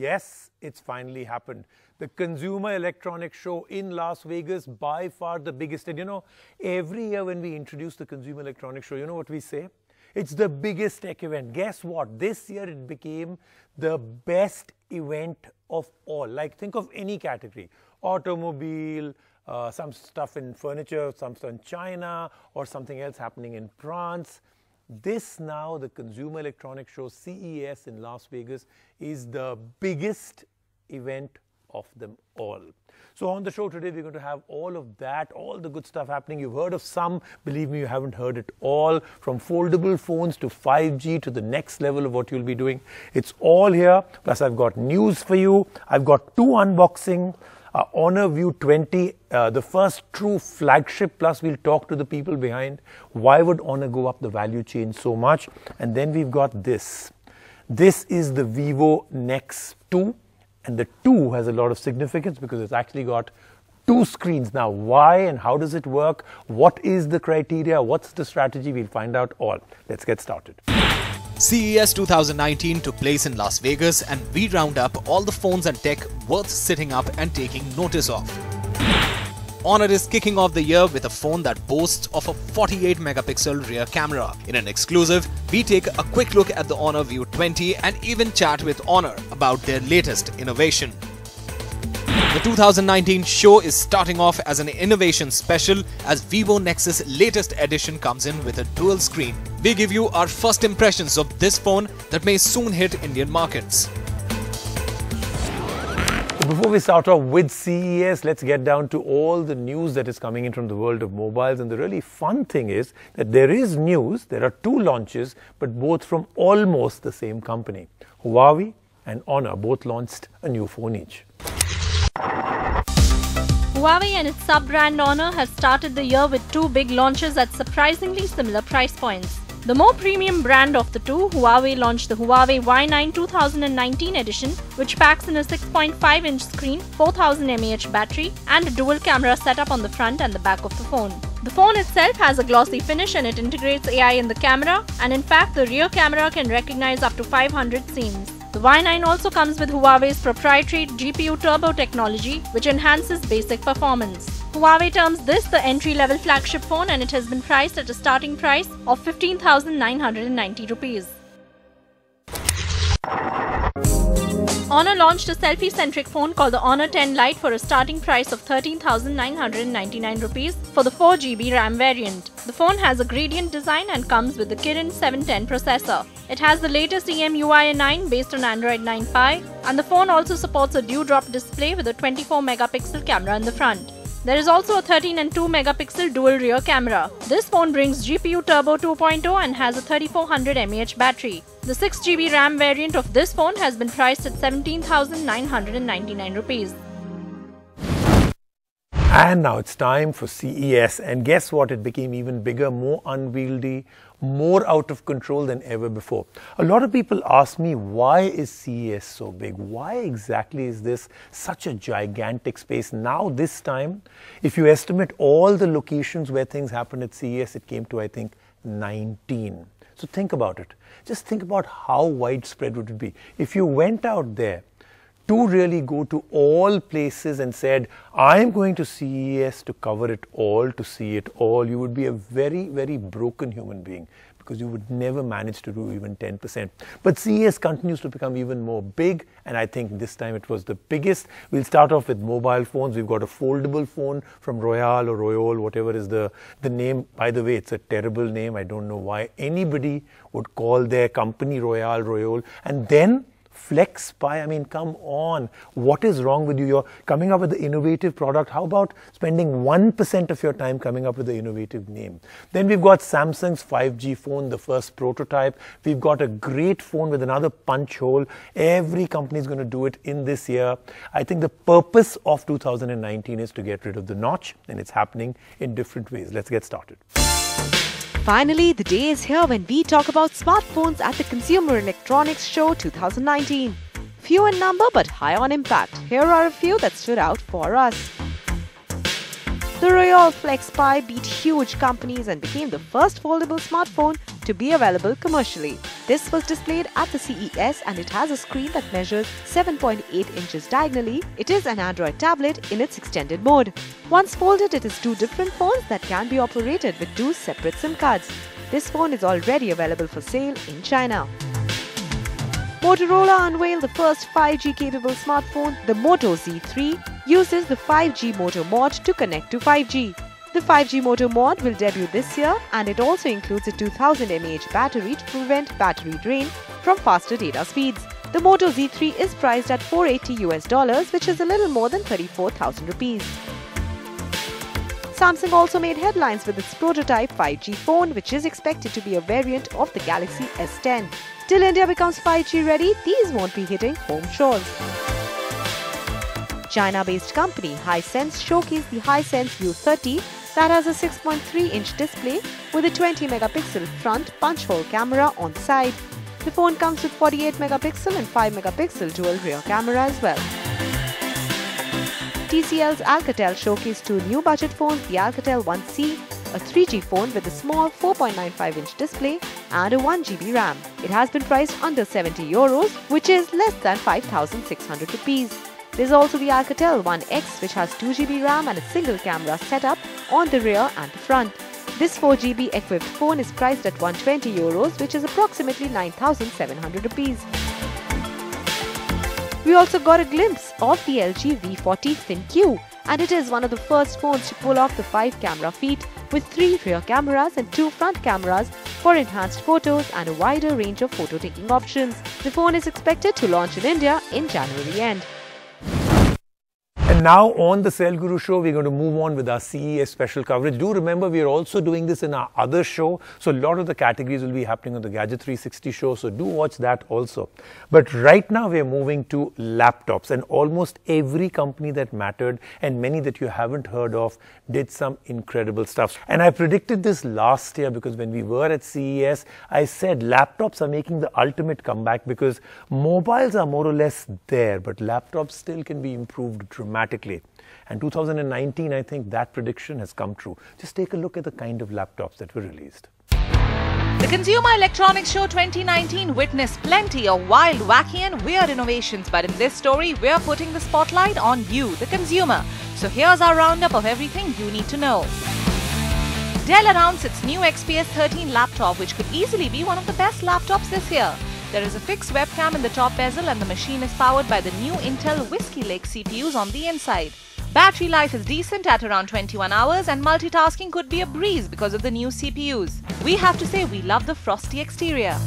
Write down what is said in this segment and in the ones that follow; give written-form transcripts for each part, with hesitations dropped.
Yes, it's finally happened. The Consumer Electronics Show in Las Vegas, by far the biggest. And you know, every year when we introduce the Consumer Electronics Show, you know what we say? It's the biggest tech event. Guess what? This year it became the best event of all. Like, think of any category. Automobile, some stuff in furniture, some stuff in China, or something else happening in France. This now, the Consumer Electronics Show, CES in Las Vegas, is the biggest event of them all. So on the show today, we're going to have all of that, all the good stuff happening. You've heard of some, believe me, you haven't heard it all. From foldable phones to 5G to the next level of what you'll be doing. It's all here. Plus, I've got news for you. I've got 2 unboxing. Honor View 20, the first true flagship, plus we'll talk to the people behind. Why would Honor go up the value chain so much? And then we've got this. This is the Vivo Nex 2, and the 2 has a lot of significance because it's actually got 2 screens. Now, why and how does it work? What is the criteria? What's the strategy? We'll find out all. Let's get started. CES 2019 took place in Las Vegas, and we round up all the phones and tech worth sitting up and taking notice of. Honor is kicking off the year with a phone that boasts of a 48-megapixel rear camera. In an exclusive, we take a quick look at the Honor View 20 and even chat with Honor about their latest innovation. The 2019 show is starting off as an innovation special as Vivo Nex's latest edition comes in with a dual screen. We give you our first impressions of this phone that may soon hit Indian markets. Before we start off with CES, let's get down to all the news that is coming in from the world of mobiles. And the really fun thing is that there is news. There are 2 launches, but both from almost the same company. HUAWEI and Honor both launched a new phone each. HUAWEI and its sub-brand Honor has started the year with 2 big launches at surprisingly similar price points. The more premium brand of the 2, HUAWEI launched the HUAWEI Y9 2019 edition, which packs in a 6.5-inch screen, 4000 mAh battery, and a dual camera setup on the front and the back of the phone. The phone itself has a glossy finish and it integrates AI in the camera, and in fact the rear camera can recognize up to 500 scenes. The Y9 also comes with HUAWEI's proprietary GPU turbo technology, which enhances basic performance. HUAWEI terms this the entry-level flagship phone, and it has been priced at a starting price of 15,990 rupees. Honor launched a selfie-centric phone called the Honor 10 Lite for a starting price of 13,999 rupees for the 4GB RAM variant. The phone has a gradient design and comes with the KIRIN 710 processor. It has the latest EMUI 9 based on Android 9 Pie, and the phone also supports a dewdrop display with a 24-megapixel camera in the front. There is also a 13 and 2 megapixel dual rear camera. This phone brings GPU Turbo 2.0 and has a 3400 mAh battery. The 6GB RAM variant of this phone has been priced at 17,999 rupees. And now it's time for CES, and guess what? It became even bigger, more unwieldy, more out of control than ever before. A lot of people ask me, why is CES so big? Why exactly is this such a gigantic space? Now this time, if you estimate all the locations where things happen at CES, it came to, I think, 19. So think about it. Just think about how widespread would it be. If you went out there to really go to all places and said, I'm going to CES to cover it all, to see it all, you would be a very, very broken human being because you would never manage to do even 10%. But CES continues to become even more big, and I think this time it was the biggest. We'll start off with mobile phones. We've got a foldable phone from Royale or Royole, whatever is the name. By the way, it's a terrible name. I don't know why anybody would call their company Royale, Royole. And then FlexPi, I mean, come on. What is wrong with you? You're coming up with the innovative product. How about spending 1% of your time coming up with the innovative name? Then we've got Samsung's 5G phone, the first prototype. We've got a great phone with another punch hole. Every company is going to do it in this year. I think the purpose of 2019 is to get rid of the notch, and it's happening in different ways. Let's get started. Finally, the day is here when we talk about smartphones at the Consumer Electronics Show 2019. Few in number but high on impact. Here are a few that stood out for us. The Royole FlexPi beat huge companies and became the first foldable smartphone to be available commercially. This was displayed at the CES and it has a screen that measures 7.8 inches diagonally. It is an Android tablet in its extended mode. Once folded, it is two different phones that can be operated with two separate SIM cards. This phone is already available for sale in China. Motorola unveiled the first 5G capable smartphone. The Moto Z3 uses the 5G Moto mod to connect to 5G. The 5G Moto mod will debut this year and it also includes a 2000 mAh battery to prevent battery drain from faster data speeds. The Moto Z3 is priced at $480 which is a little more than 34,000 rupees. Samsung also made headlines with its prototype 5G phone, which is expected to be a variant of the Galaxy S10. Till India becomes 5G ready, these won't be hitting home shores. China-based company Hisense showcased the Hisense View 30 that has a 6.3-inch display with a 20-megapixel front punch-hole camera on the side. The phone comes with 48-megapixel and 5-megapixel dual rear camera as well. TCL's Alcatel showcased two new budget phones, the Alcatel 1C, a 3G phone with a small 4.95-inch display and a 1GB RAM. It has been priced under €70, which is less than 5,600 rupees. There's also the Alcatel 1X, which has 2GB RAM and a single camera setup on the rear and the front. This 4GB equipped phone is priced at €120, which is approximately 9,700 rupees. We also got a glimpse of the LG V40 FinQ, and it is one of the first phones to pull off the 5-camera feat with 3 rear cameras and 2 front cameras for enhanced photos and a wider range of photo taking options. The phone is expected to launch in India in January end. And now on the Cell Guru show, we're going to move on with our CES special coverage. Do remember, we are also doing this in our other show. So a lot of the categories will be happening on the Gadget 360 show. So do watch that also. But right now we are moving to laptops, and almost every company that mattered and many that you haven't heard of did some incredible stuff. And I predicted this last year because when we were at CES, I said laptops are making the ultimate comeback because mobiles are more or less there, but laptops still can be improved dramatically. And 2019, I think that prediction has come true. Just take a look at the kind of laptops that were released. The Consumer Electronics Show 2019 witnessed plenty of wild, wacky and weird innovations, but in this story, we're putting the spotlight on you, the consumer. So here's our roundup of everything you need to know. Dell announced its new XPS 13 laptop, which could easily be one of the best laptops this year. There is a fixed webcam in the top bezel and the machine is powered by the new Intel Whiskey Lake CPUs on the inside. Battery life is decent at around 21 hours and multitasking could be a breeze because of the new CPUs. We have to say we love the frosty exterior.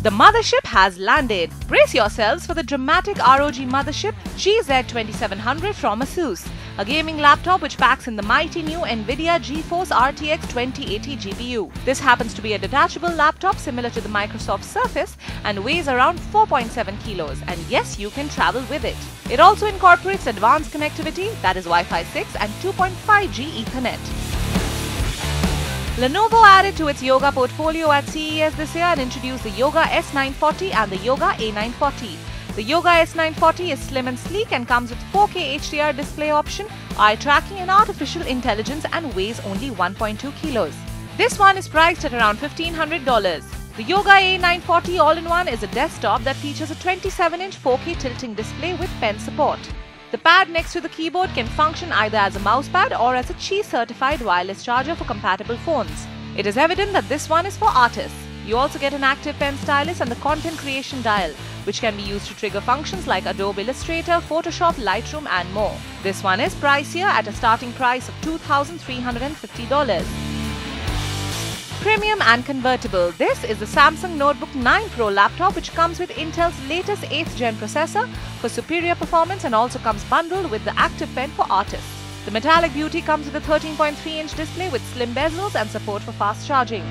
The Mothership has landed. Brace yourselves for the dramatic ROG Mothership GZ2700 from ASUS, a gaming laptop which packs in the mighty new NVIDIA GeForce RTX 2080 GPU. This happens to be a detachable laptop similar to the Microsoft Surface and weighs around 4.7 kilos, and yes, you can travel with it. It also incorporates advanced connectivity, that is Wi-Fi 6 and 2.5G Ethernet. Lenovo added to its Yoga portfolio at CES this year and introduced the Yoga S940 and the Yoga A940. The Yoga S940 is slim and sleek and comes with 4K HDR display option, eye tracking and artificial intelligence and weighs only 1.2 kilos. This one is priced at around $1,500. The Yoga A940 all-in-one is a desktop that features a 27-inch 4K tilting display with pen support. The pad next to the keyboard can function either as a mousepad or as a Qi-certified wireless charger for compatible phones. It is evident that this one is for artists. You also get an active pen stylus and the content creation dial, which can be used to trigger functions like Adobe Illustrator, Photoshop, Lightroom and more. This one is pricier at a starting price of $2,350. Premium and convertible. This is the Samsung Notebook 9 Pro laptop, which comes with Intel's latest 8th gen processor for superior performance and also comes bundled with the Active Pen for artists. The metallic beauty comes with a 13.3-inch display with slim bezels and support for fast charging.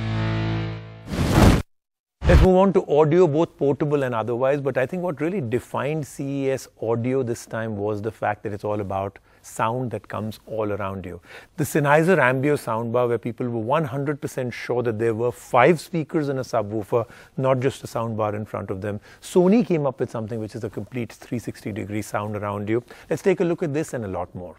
Let's move on to audio, both portable and otherwise, but I think what really defined CES audio this time was the fact that it's all about sound that comes all around you. The Sennheiser AMBEO soundbar, where people were 100% sure that there were 5 speakers and a subwoofer, not just a soundbar in front of them. Sony came up with something which is a complete 360-degree sound around you. Let's take a look at this and a lot more.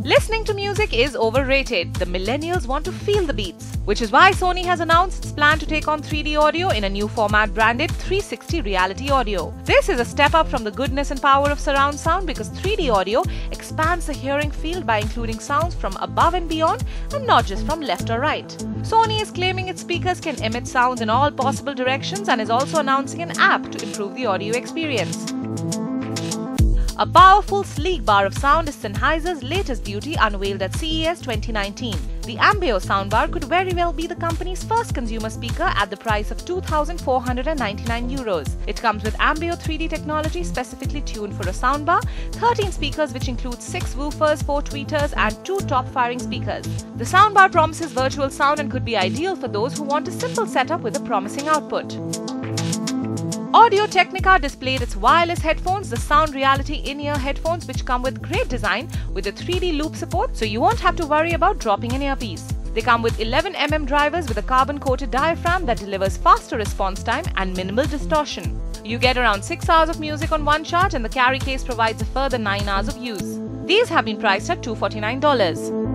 Listening to music is overrated. The millennials want to feel the beats, which is why Sony has announced its plan to take on 3D audio in a new format branded 360 Reality Audio. This is a step up from the goodness and power of surround sound because 3D audio expands the hearing field by including sounds from above and beyond and not just from left or right. Sony is claiming its speakers can emit sounds in all possible directions and is also announcing an app to improve the audio experience. A powerful, sleek bar of sound is Sennheiser's latest beauty unveiled at CES 2019. The AMBEO soundbar could very well be the company's first consumer speaker at the price of €2,499. It comes with AMBEO 3D technology specifically tuned for a soundbar, 13 speakers which include 6 woofers, 4 tweeters and 2 top-firing speakers. The soundbar promises virtual sound and could be ideal for those who want a simple setup with a promising output. Audio Technica displayed its wireless headphones, the Sound Reality in-ear headphones which come with great design with a 3D loop support so you won't have to worry about dropping an earpiece. They come with 11mm drivers with a carbon-coated diaphragm that delivers faster response time and minimal distortion. You get around 6 hours of music on one charge and the carry case provides a further 9 hours of use. These have been priced at $249.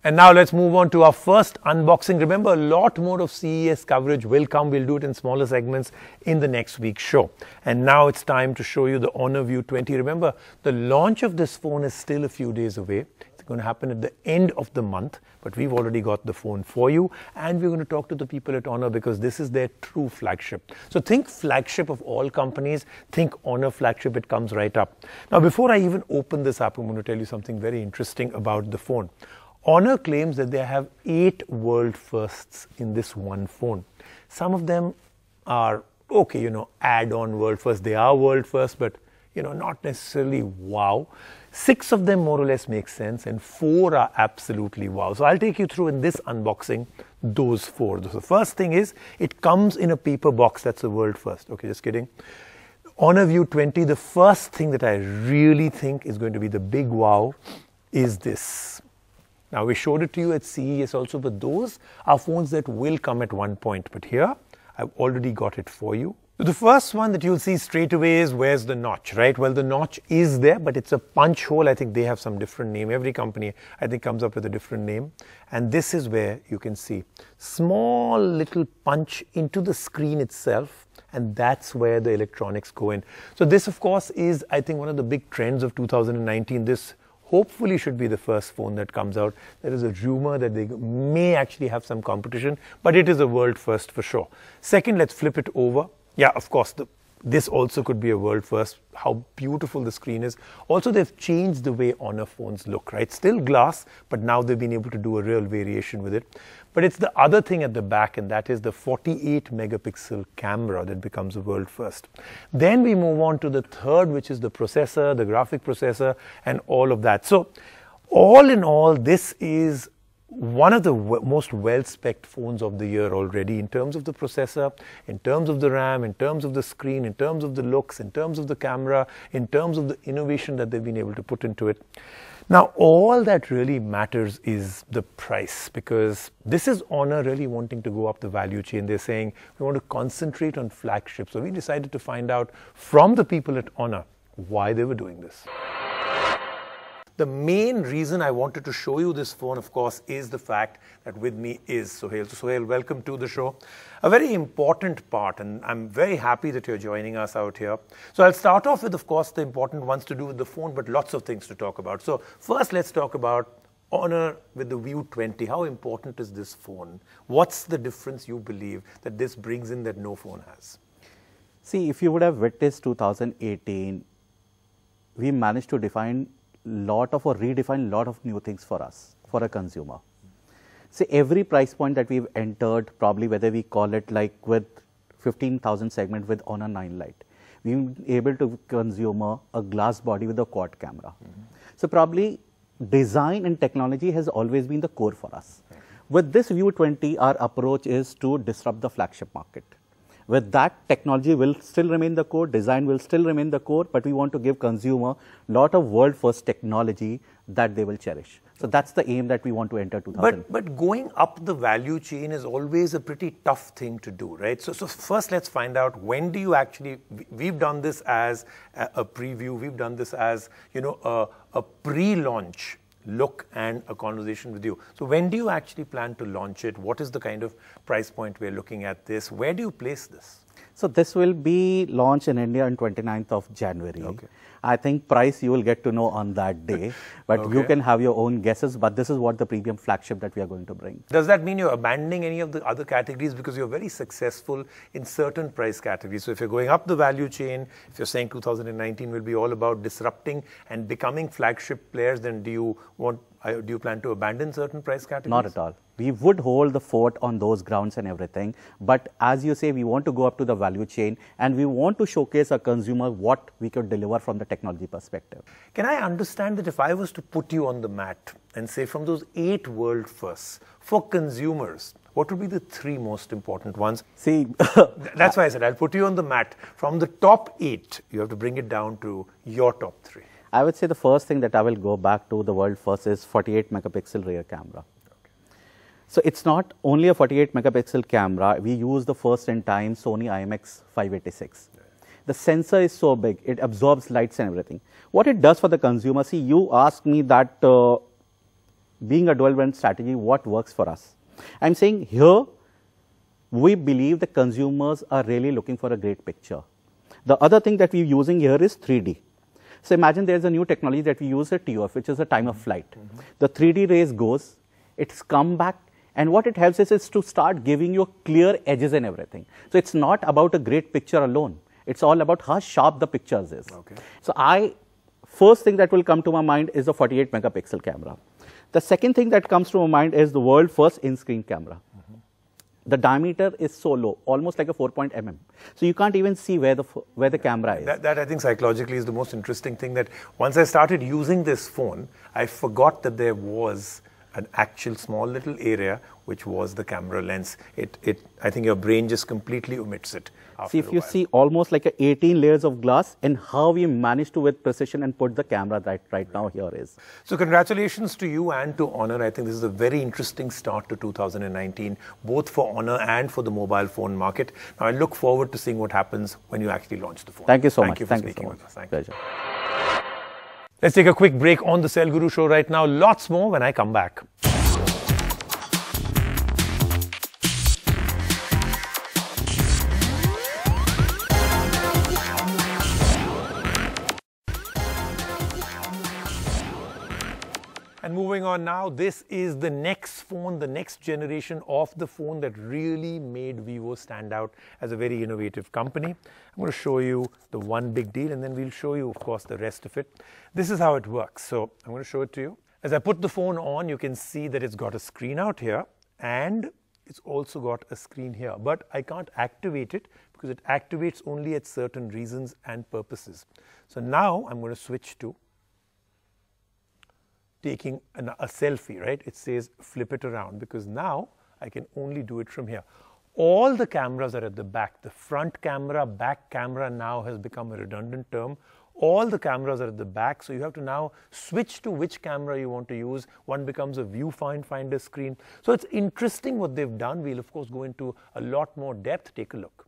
And now let's move on to our first unboxing. Remember, a lot more of CES coverage will come. We'll do it in smaller segments in the next week's show. And now it's time to show you the Honor View 20. Remember, the launch of this phone is still a few days away. It's going to happen at the end of the month, but we've already got the phone for you. And we're going to talk to the people at Honor because this is their true flagship. So think flagship of all companies. Think Honor flagship. It comes right up. Now, before I even open this up, I'm going to tell you something very interesting about the phone. Honor claims that they have 8 world firsts in this one phone. Some of them are, okay, add-on world first. They are world first, but, not necessarily wow. 6 of them more or less make sense and 4 are absolutely wow. So I'll take you through in this unboxing those 4. So the first thing is it comes in a paper box. That's a world first. Okay, just kidding. Honor View 20, the first thing that I really think is going to be the big wow is this. Now, we showed it to you at CES also, but those are phones that will come at one point. But here, I've already got it for you. The first one that you'll see straight away is where's the notch, right? Well, the notch is there, but it's a punch hole. I think they have some different name. Every company, I think, comes up with a different name. And this is where you can see small little punch into the screen itself. And that's where the electronics go in. So this, of course, is, I think, one of the big trends of 2019. This hopefully should be the first phone that comes out. There is a rumor that they may actually have some competition, but it is a world first for sure. Second, let's flip it over. Yeah, of course, this also could be a world first. How beautiful the screen is. Also, they've changed the way Honor phones look, right? Still glass, but now they've been able to do a real variation with it. But it's the other thing at the back, and that is the 48 megapixel camera that becomes a world first. Then we move on to the third, which is the processor, the graphic processor, and all of that. So all in all, this is one of the most well-spec'd phones of the year already in terms of the processor, in terms of the RAM, in terms of the screen, in terms of the looks, in terms of the camera, in terms of the innovation that they've been able to put into it. Now, all that really matters is the price, because this is Honor really wanting to go up the value chain. They're saying we want to concentrate on flagship. So we decided to find out from the people at Honor why they were doing this. The main reason I wanted to show you this phone, of course, is the fact that with me is Sohail. So Sohail, welcome to the show. A very important part, and I'm very happy that you're joining us out here. So I'll start off with, of course, the important ones to do with the phone, but lots of things to talk about. So first, let's talk about Honor with the View 20. How important is this phone? What's the difference you believe that this brings in that no phone has? See, if you would have witnessed 2018, we managed to redefine a lot of new things for us, for a consumer. See, every price point that we've entered, probably whether we call it like with 15,000 segment with Honor 9 Lite, we've been able to consumer a glass body with a quad camera. So probably design and technology has always been the core for us. With this View 20, our approach is to disrupt the flagship market. With that, technology will still remain the core, design will still remain the core, but we want to give consumer lot of world-first technology that they will cherish. So that's the aim that we want to enter 2000. But going up the value chain is always a pretty tough thing to do, right? So first let's find out, when do you actually, we've done this as a preview, we've done this as, you know, a pre-launch look and a conversation with you. So when do you actually plan to launch it? What is the kind of price point we're looking at this? Where do you place this? So this will be launched in India on 29th of January. Okay. I think price you will get to know on that day, but Okay. you can have your own guesses, but this is what the premium flagship that we are going to bring. Does that mean you're abandoning any of the other categories because you're very successful in certain price categories? So if you're going up the value chain, if you're saying 2019 will be all about disrupting and becoming flagship players, then do you plan to abandon certain price categories? Not at all. We would hold the fort on those grounds and everything, but as you say, we want to go up to the value chain and we want to showcase a consumer what we could deliver from the technology perspective. Can I understand that if I was to put you on the mat and say from those 8 world firsts, for consumers, what would be the 3 most important ones? See, that's why I said I'll put you on the mat. From the top 8, you have to bring it down to your top 3. I would say the first thing that I will go back to the world first is 48 megapixel rear camera. So it's not only a 48 megapixel camera, we use the first in time Sony IMX586. The sensor is so big, it absorbs lights and everything. What it does for the consumer, see, you asked me that being a dual brand strategy, what works for us? I'm saying here, we believe the consumers are really looking for a great picture. The other thing that we're using here is 3D. So imagine there's a new technology that we use at TOF, which is a time of flight. The 3D rays goes, it's come back, and what it helps is to start giving you clear edges and everything. So it's not about a great picture alone. It's all about how sharp the pictures is. Okay. So first thing that will come to my mind is the 48 megapixel camera. The second thing that comes to my mind is the world first in-screen camera. The diameter is so low, almost like a 4 mm. So you can't even see where the camera is. That I think psychologically is the most interesting thing, that once I started using this phone, I forgot that there was an actual small little area which was the camera lens. I think your brain just completely omits it. See, if you see almost like 18 layers of glass, and how we managed to with precision and put the camera that right now here is. So congratulations to you and to Honor. I think this is a very interesting start to 2019, both for Honor and for the mobile phone market. Now I look forward to seeing what happens when you actually launch the phone. Thank you so much. Thank you for speaking with us. Thank you. Pleasure. Let's take a quick break on the Cell Guru show right now. Lots more when I come back. And moving on now, this is the next phone, the next generation of the phone that really made Vivo stand out as a very innovative company. I'm going to show you the one big deal, and then we'll show you, of course, the rest of it. This is how it works. So I'm going to show it to you. As I put the phone on, you can see that it's got a screen out here, and it's also got a screen here. But I can't activate it because it activates only at certain reasons and purposes. So now I'm going to switch to taking a selfie, right? It says flip it around, because now I can only do it from here. All the cameras are at the back. The front camera, back camera now has become a redundant term. All the cameras are at the back, so you have to now switch to which camera you want to use. One becomes a viewfinder screen. So it's interesting what they've done. We'll of course go into a lot more depth. Take a look.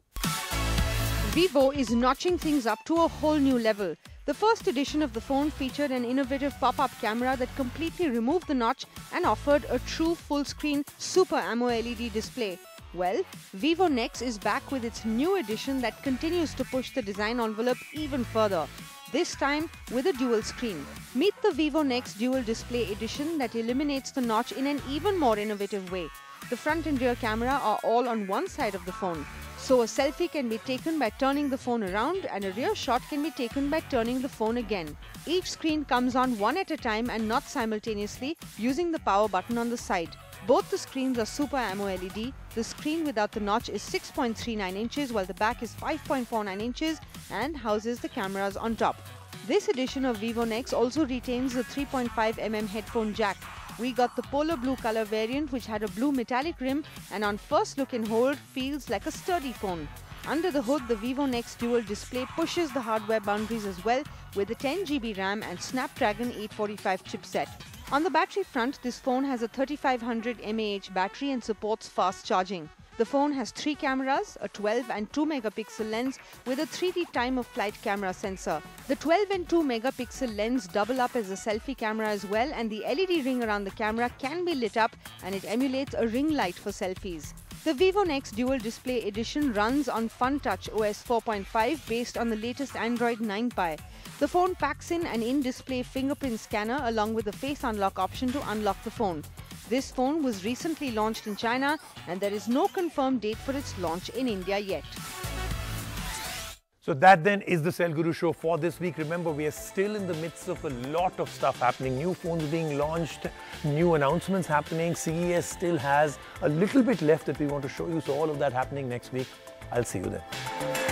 Vivo is notching things up to a whole new level. The first edition of the phone featured an innovative pop-up camera that completely removed the notch and offered a true full-screen Super AMOLED display. Well, Vivo Nex is back with its new edition that continues to push the design envelope even further, this time with a dual screen. Meet the Vivo Nex Dual Display edition that eliminates the notch in an even more innovative way. The front and rear camera are all on one side of the phone. So a selfie can be taken by turning the phone around, and a rear shot can be taken by turning the phone again. Each screen comes on one at a time and not simultaneously, using the power button on the side. Both the screens are Super AMOLED. The screen without the notch is 6.39 inches while the back is 5.49 inches and houses the cameras on top. This edition of Vivo Nex also retains the 3.5 mm headphone jack. We got the Polo Blue color variant which had a blue metallic rim and on first look and hold feels like a sturdy phone. Under the hood, the Vivo Nex Dual Display pushes the hardware boundaries as well with a 10 GB RAM and Snapdragon 845 chipset. On the battery front, this phone has a 3500 mAh battery and supports fast charging. The phone has 3 cameras, a 12 and 2 megapixel lens with a 3D time-of-flight camera sensor. The 12 and 2 megapixel lens double up as a selfie camera as well, and the LED ring around the camera can be lit up and it emulates a ring light for selfies. The Vivo Nex Dual Display Edition runs on FunTouch OS 4.5 based on the latest Android 9 Pie. The phone packs in an in-display fingerprint scanner along with a face unlock option to unlock the phone. This phone was recently launched in China and there is no confirmed date for its launch in India yet. So that then is the Cell Guru show for this week. Remember, we are still in the midst of a lot of stuff happening. New phones being launched, new announcements happening. CES still has a little bit left that we want to show you. So all of that happening next week. I'll see you then.